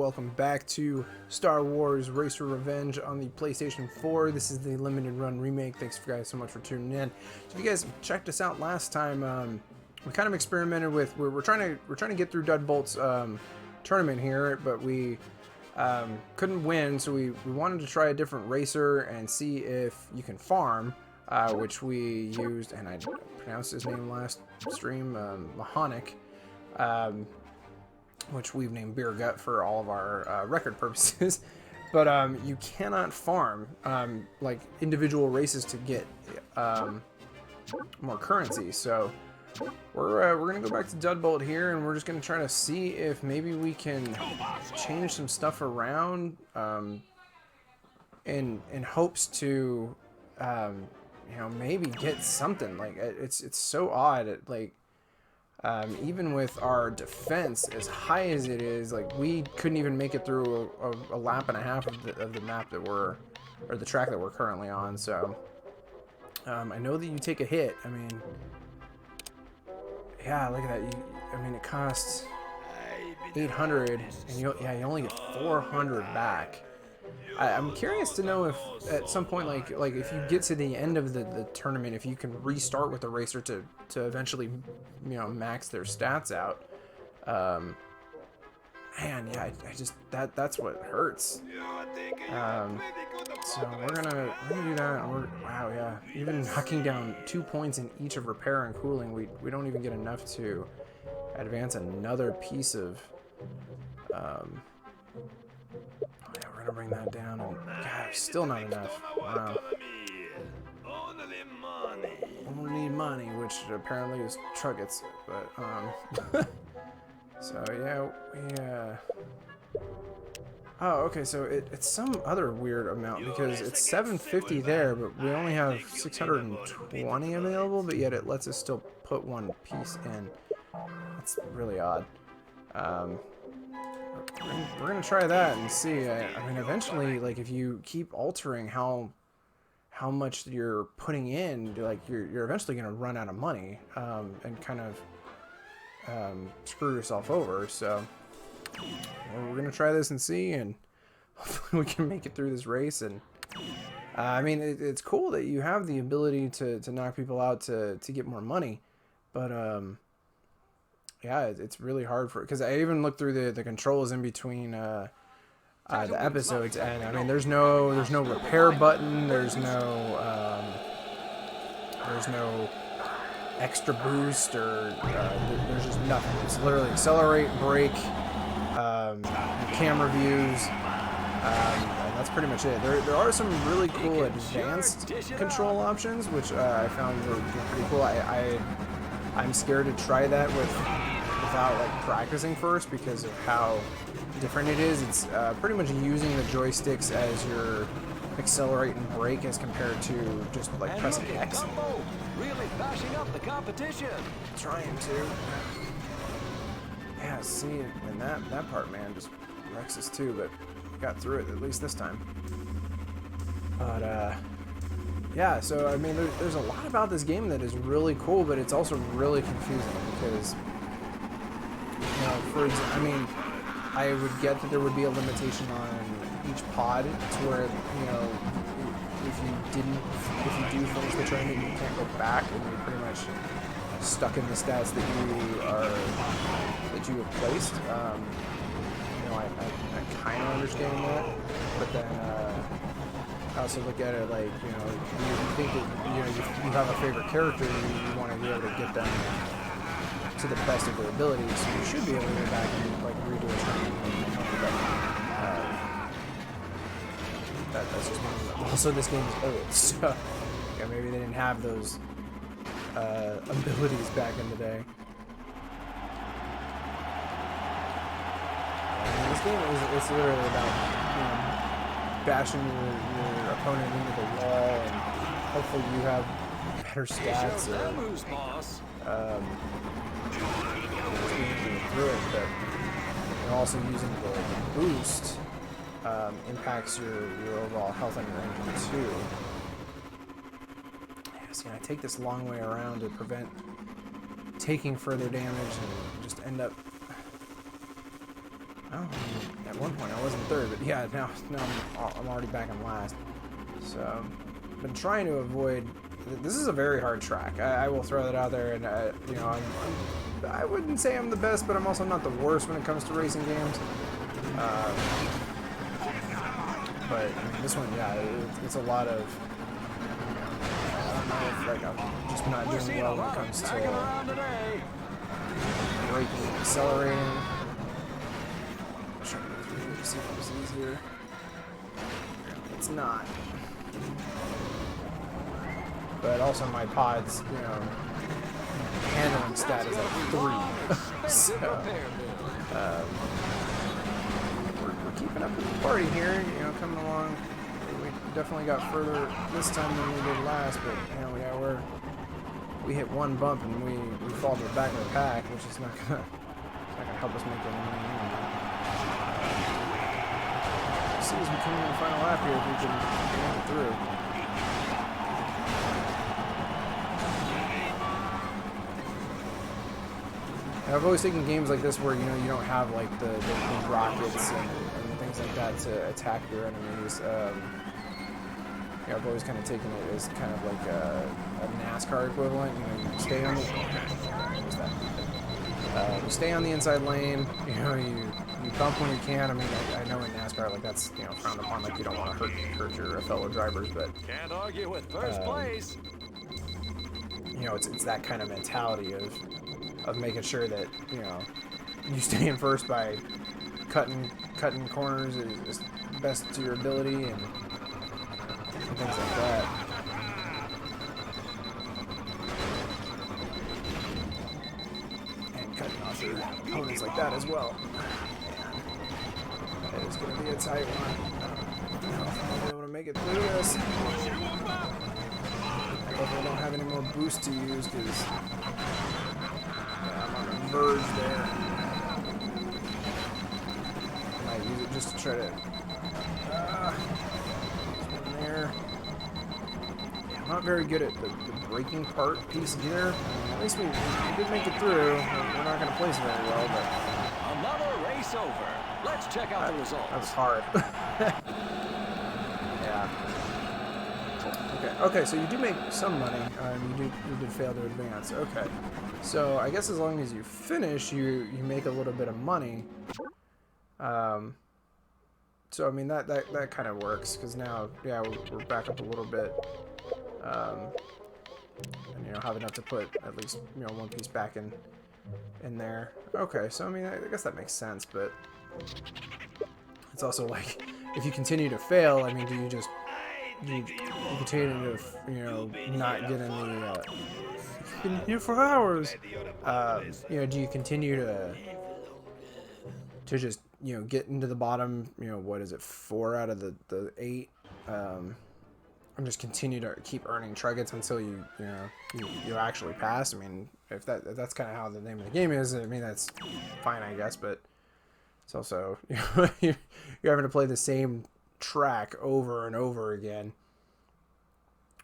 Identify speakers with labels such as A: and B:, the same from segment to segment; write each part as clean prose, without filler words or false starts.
A: welcome back to Star Wars Racer Revenge on the PlayStation 4. This is the limited run remake. Thanks for guys so much for tuning in. So if you guys checked us out last time, we kind of experimented with we're trying to get through Deadbolt's tournament here, but we couldn't win, so we wanted to try a different racer and see if you can farm, which we used, and I pronounced his name last stream, Mahonic. Which we've named Beer Gut for all of our record purposes. But you cannot farm like individual races to get more currency. So we're gonna go back to Deadbolt here, and we're just gonna try to see if maybe we can change some stuff around in hopes to you know, maybe get something. Like it's so odd. Even with our defense as high as it is, like we couldn't even make it through a lap and a half of the map that we're, or the track that we're currently on. So I know that you take a hit. I mean, yeah, look at that. I mean, it costs 800, and you only get 400 back. I'm curious to know if at some point, like if you get to the end of the tournament, if you can restart with the racer to eventually, you know, max their stats out. Man, yeah, I just that's what hurts. So we're gonna do that. And wow, yeah, even knocking down 2 points in each of repair and cooling, we don't even get enough to advance another piece of. We're gonna bring that down, and God, still not enough. Wow. Only money, which apparently is Truggets, but so yeah, oh, okay, so it's some other weird amount, because it's 750 there, but we only have 620 available, but yet it lets us still put one piece in. That's really odd. We're gonna try that and see. I mean, eventually, like if you keep altering how much you're putting in, like you're eventually gonna run out of money and kind of screw yourself over. So we're gonna try this and see, and hopefully we can make it through this race. And I mean, it's cool that you have the ability to knock people out to get more money, but yeah, it's really hard for, because I even looked through the controls in between the episodes, and I mean, there's no repair button, there's no extra boost, or there's just nothing. It's literally accelerate, brake, camera views, and that's pretty much it. There are some really cool advanced control options, which I found were pretty cool. I'm scared to try that without like practicing first, because of how different it is. It's pretty much using the joysticks as your accelerate and brake, as compared to just like pressing X.
B: Really bashing up the competition.
A: Trying to. Yeah, see, and that part, man, just wrecks us too, but we got through it at least this time. But yeah, so I mean, there's a lot about this game that is really cool, but it's also really confusing, because I mean, I would get that there would be a limitation on each pod, to where, you know, if you do finish the tournament, you can't go back, and you're pretty much stuck in the stats that you have placed. You know, I kind of understand that, but then I also look at it like, you know, you think that, you know, you have a favorite character, and you want to be able to get them to the best of their abilities, so you should be able to go back and like redo a tournament. That's just one. Also, this game is old, so yeah, maybe they didn't have those abilities back in the day. This game is literally about, you know, bashing your opponent into the wall, and hopefully you have better stats, or through it, but you're also using the boost impacts your overall health on your engine too. Yeah, see, I take this long way around to prevent taking further damage, and just end up Well, at one point I was in third, but yeah, now I'm already back in last. So, I've been trying to avoid. This is a very hard track. I will throw that out there, and you know, I wouldn't say I'm the best, but I'm also not the worst when it comes to racing games. But I mean, this one, yeah, it's a lot of. I don't know if like I'm just not doing well when it comes to braking and accelerating. I'm trying to go through here to see if it was easier. It's not. But also my pod's, you know, handling stat is at 3. So, we're keeping up with the party here, you know, coming along. We definitely got further this time than we did last, but, you know, yeah, we hit one bump and we fall to the back of the pack, which is not gonna help us make any money anyway. See as we come in the final lap here if we can make it through. I've always taken games like this where, you know, you don't have like the rockets and things like that to attack your enemies. Yeah, I've always kind of taken it as kind of like a NASCAR equivalent. You know, you stay on the you stay on the inside lane. You know, you bump when you can. I mean, I know in NASCAR, like that's, you know, frowned upon. Like you don't want to hurt your fellow drivers, but
B: can't argue with first place.
A: You know, it's that kind of mentality of making sure that, you know, you stay in first by cutting corners as best to your ability and things like that. And cutting off your opponents like that as well. And it is going to be a tight one. I don't know if I'm going to be able to make it through this. I definitely don't have any more boost to use because I'm on the verge there. I might use it just to try to there. Yeah, I'm not very good at the braking part piece either. At least we did make it through. We're not going to place very well, but
B: another race over. Let's check out the results.
A: That was hard. Yeah. Okay, so you do make some money. You did fail to advance. Okay. So I guess as long as you finish, you make a little bit of money. So I mean that kind of works because now, yeah, we're back up a little bit, and you know have enough to put at least, you know, one piece back in there. Okay, so I mean I guess that makes sense, but it's also like if you continue to fail, I mean, do you just you continue to, you know, not get in the you've been here for hours, you know, do you continue to just, you know, get into the bottom, you know, what is it, 4 out of the 8, and just continue to keep earning trinkets until you actually pass? I mean, if that's kind of how the name of the game is, I mean, that's fine, I guess, but it's also, you know, you're having to play the same track over and over again,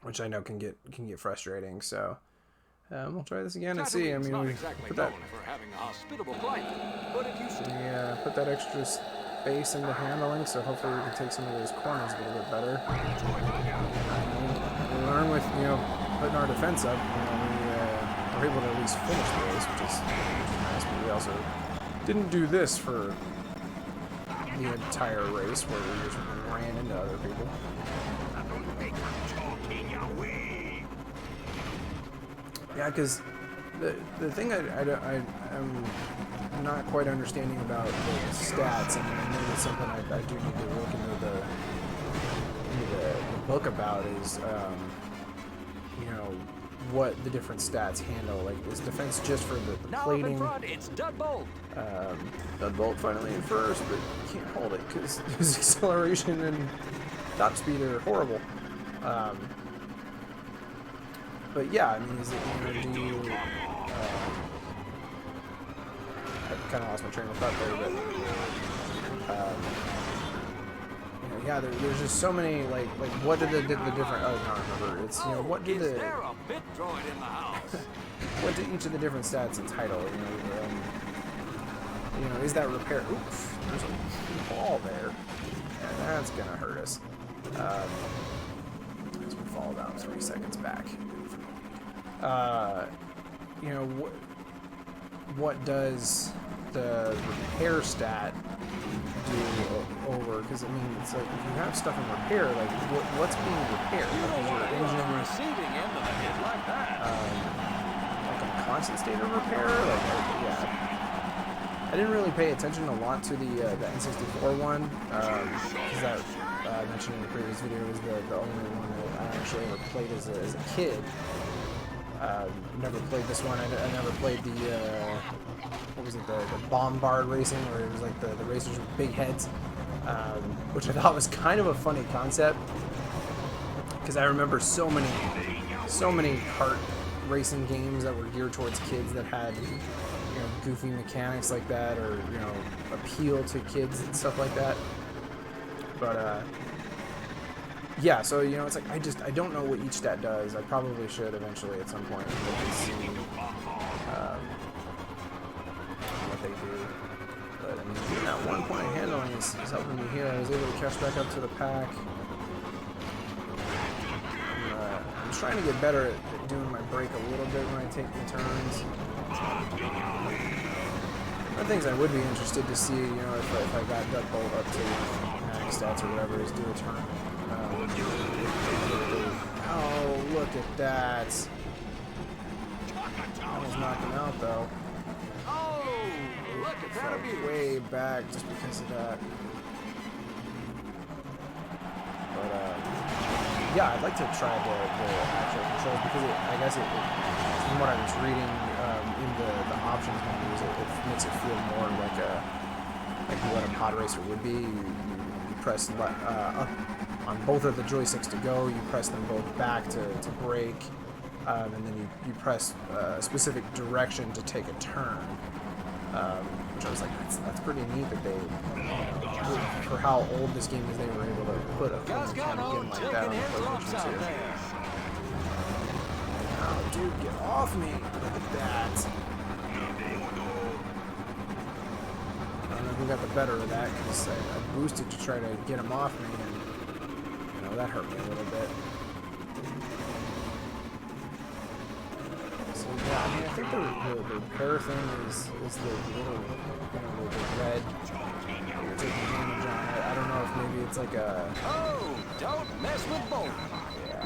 A: which I know can get frustrating. So we'll try this again and see. I mean, we put that put that extra space into handling, so hopefully we can take some of those corners a little bit better. We learn with, you know, putting our defense up. You know, we were able to at least finish the race, which is nice. But we also didn't do this for the entire race, where we just ran into other people. Yeah, because the thing I'm not quite understanding about the stats, and I know that's something I do need to look into the book about, is you know, what the different stats handle. Like, is defense just for the plating?
B: Now up in front, it's Dudbolt.
A: Dudbolt finally in first, but can't hold it because his acceleration and top speed are horrible. But yeah, I mean, is it, you know, do you? I kind of lost my train of thought there, but you know, yeah, there's just so many, like what did the different? Oh, no, I remember. It's, you know, what did
B: Is there a bit droid in the house?
A: what did each of the different stats entitle? You know, you know, is that repair? Oof, there's a ball there. And that's gonna hurt us. As we fall down 3 seconds back. You know, what does the repair stat do over? Because I mean, it's like if you have stuff in repair, like what's being repaired?
B: You don't want to
A: Like,
B: go
A: is
B: on
A: your
B: the
A: engine
B: receiving end of a hit like that.
A: like a constant state of repair? Like, yeah. I didn't really pay attention a lot to the N64 one, because that I mentioned in the previous video was the only one that I actually ever played as a kid. Never played this one. I never played the what was it, the Bombard racing, where it was like the racers with big heads, which I thought was kind of a funny concept, because I remember so many kart racing games that were geared towards kids that had, you know, goofy mechanics like that, or, you know, appeal to kids and stuff like that. But yeah, so, you know, it's like I don't know what each stat does. I probably should eventually at some point look and see what they do. But I mean, even that 1 point handling is helping me here. I was able to catch back up to the pack. I'm just trying to get better at doing my brake a little bit when I take the turns. One of the things I would be interested to see, you know, if I got Duck Bolt up to max stats or whatever, is do a turn. Oh, look at that. I was knocking out though.
B: Oh, look at that abuse.
A: Way back just because of that. But yeah, I'd like to try the actual controls, because I guess from what I was reading in the options menus, it makes it feel more like what a pod racer would be. You press up on both of the joysticks to go, you press them both back to brake, and then you press a specific direction to take a turn. Which I was like, that's pretty neat that they, for how old this game is, they were able to put a kind of game like that on the PlayStation 2. Oh, dude, get off me! Look at that. I don't know who got the better of that, because I boosted to try to get him off me, and, you know, that hurt me a little bit. So yeah, I mean, I think the repair thing is the little, you know, the red that you're taking damage on. I don't know if maybe it's like a...
B: Oh, don't mess with Bolt.
A: Yeah.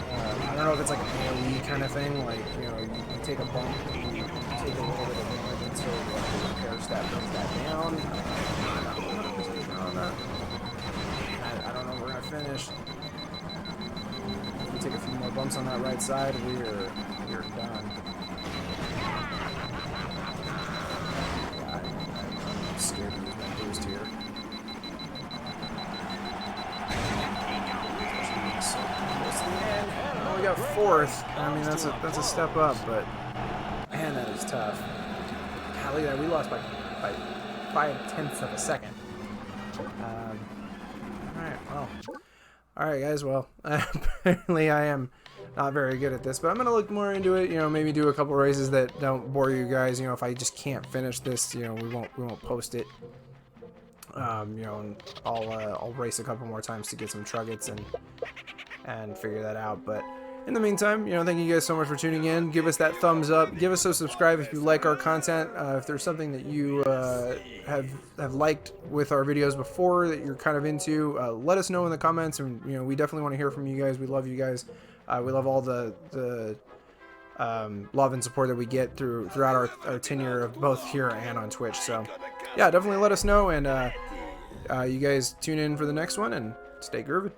A: I don't know if it's like an AoE kind of thing, like, you know, you take a bump, you take a little bit of damage until the repair stat brings that down. I'm not 100% sure on that. I don't know if we're going to finish. If we take a few more bumps on that right side, we're done. Yeah, I'm scared to use my boost here. So close to the end. Oh, we got fourth. I mean, that's a step up, but man, that is tough. Golly, we lost by 0.5 of a second. Alright, guys, well, apparently I am not very good at this, but I'm going to look more into it, you know, maybe do a couple races that don't bore you guys. You know, if I just can't finish this, you know, we won't post it. You know, and I'll race a couple more times to get some Truggets and figure that out. But in the meantime, you know, thank you guys so much for tuning in. Give us that thumbs up. Give us a subscribe if you like our content. If there's something that you have liked with our videos before that you're kind of into, let us know in the comments. And you know, we definitely want to hear from you guys. We love you guys. We love all the love and support that we get throughout our tenure of both here and on Twitch. So yeah, definitely let us know, and you guys tune in for the next one and stay groovy.